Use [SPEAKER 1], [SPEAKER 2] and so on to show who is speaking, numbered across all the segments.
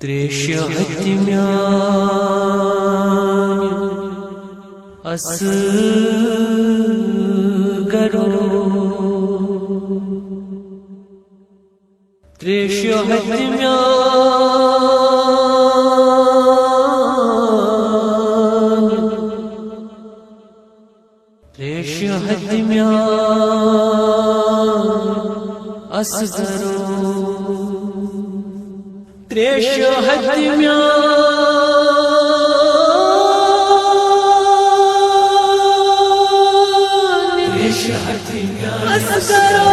[SPEAKER 1] त्रेशहति असगरो त्रेशहति असगरो त्रेशहति असगरो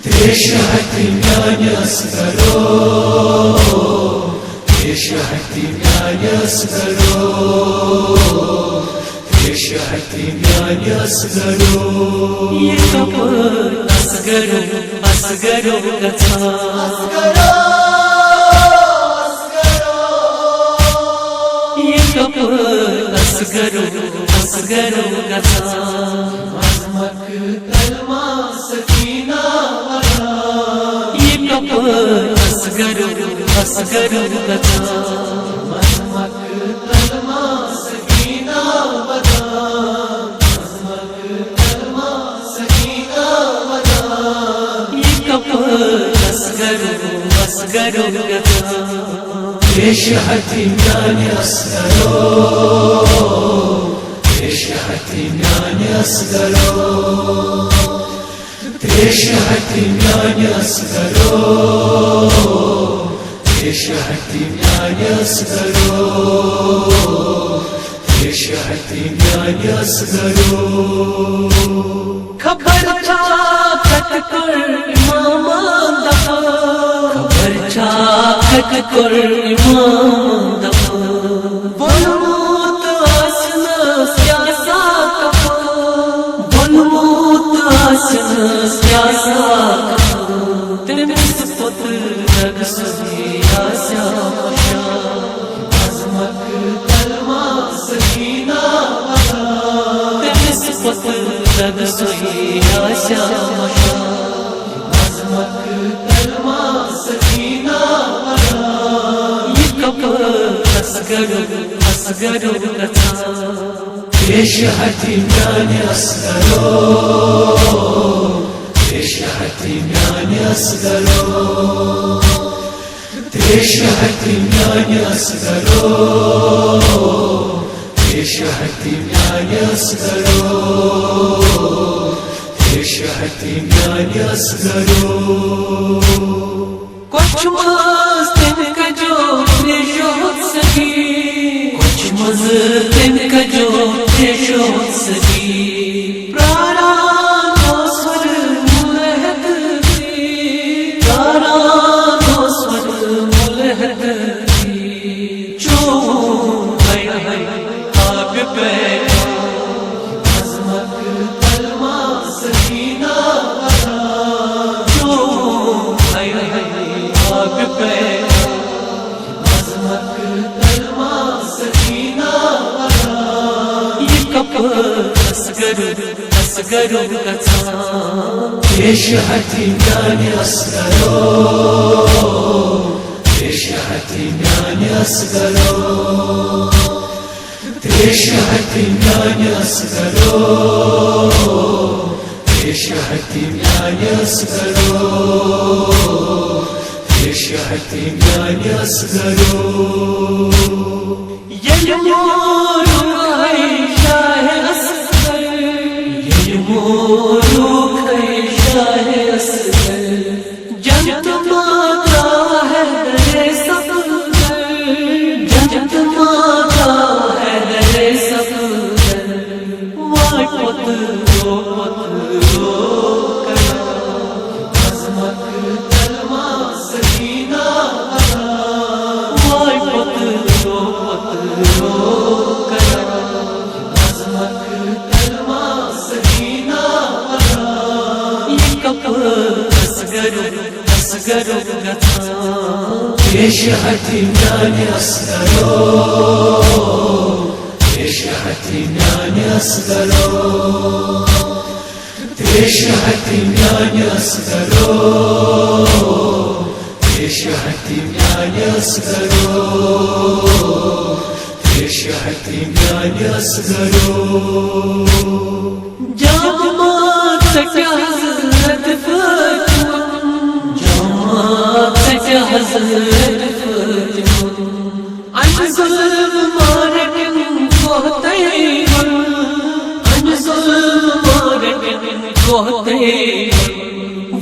[SPEAKER 1] त्रेशहति असगरो त्रेशहति असगरो त्रेशहति असगरो ये कपर असगरो असगरो कथा ये कपर असगरो असगरो कथा मजमक कलमा सकीना वाला ये कपर असगरो असगरो कथा मजमक कलमा सकीना वाला मजमक कलमा सकीना वाला ये कपर असगरो असगरो कथा त्रेशहति असगरो त्रेशहति असगरो त्रेशहति असगरो त्रेशहति असगरो त्रेशहति असगरो खबर छाकत कर इमाम दफा खबर छाकत कर इमाम दफा बोलमूत आसना सियासा कफा बोलमूत आसना सियासा कफा तेरे मुस्फत लग सदिया श्यामशा अजमत कलमा सकीना वाला तेरे मुस्फत लग सदिया श्यामशा अजमत कलमा सकीना वाला ये कपर असगरो असगरो कथा त्रेशहति असगरो त्रेशहति असगरो त्रेशहति असगरो त्रेशहति असगरो त्रेशहति असगरो कुछ मस्तिन का जो त्रेशोत सकी कुछ मस्तिन का जो त्रेशोत सकी प्राणो स्वर मुलहत की प्राणो स्वर मुलहत की जो है आग पे अजमत कलमा सकीना वाला जो है आग पे अजमत कलमा सकीना वाला ये कपर असगरो असगरो कथा त्रेशहति असगरो त्रेशहति असगरो त्रेशहति असगरो त्रेशहति असगरो त्रेशहति असगरो ये मोरू है शाह असगर ये मोरू है शाह असगर जंत माता है दरे सफदर जंत माता है दरे सफदर वाई पत रो कर अजमत कलमा सकीना वाला वाई पत रो कर अजमत कलमा सकीना वाला ये कपर असगरो असगरो कथा त्रेशहति असगरो त्रेशहति असगरो Teşhatim yani asgaro Teşhatim yani asgaro Teşhatim yani asgaro Cemaat seke Hazret Fatıma Cemaat seke Hazret Fatıma An zulm marakin kohtayman An zulm marakin kohtayman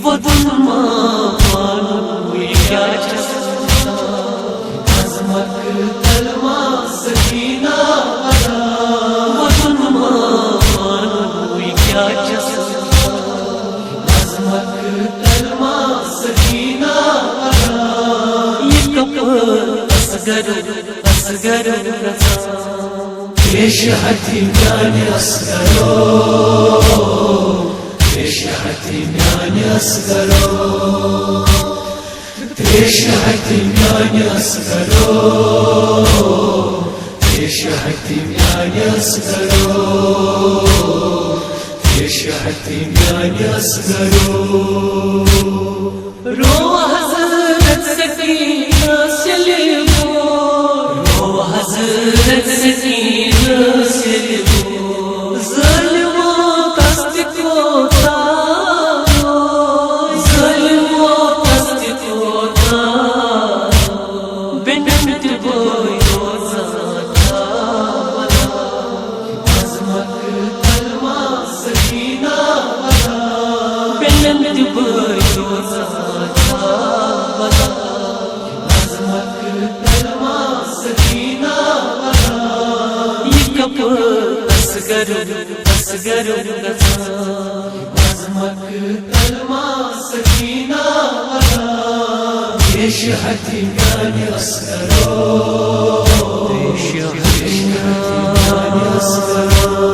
[SPEAKER 1] Vatan manu ya çasna Azmak talma sakina ara Vatan manu ya çasna Azmak talma sakina ara Yekap asgaru asgaru rasa Teşhatim yani asgaro Teşhatim yani asgaro Teşhatim yani asgaro Teşhatim yani asgaro Teşhatim yani asgaro Ruh Hazret Sekina Selimu Ruh Hazret Sekina Selimu Zalimo tasdikota Zalimo tasdikota Benemt boyo zata Azmak talma sakina Benemt boyo zata Azmak talma sakina Yekap asgaru asgaru rasa Azmak talma sakina Teşhatim yani asgaro Teşhatim yani asgaro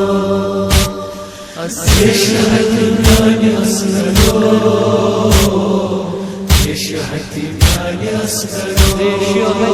[SPEAKER 1] Teşhatim yani asgaro Teşhatim yani asgaro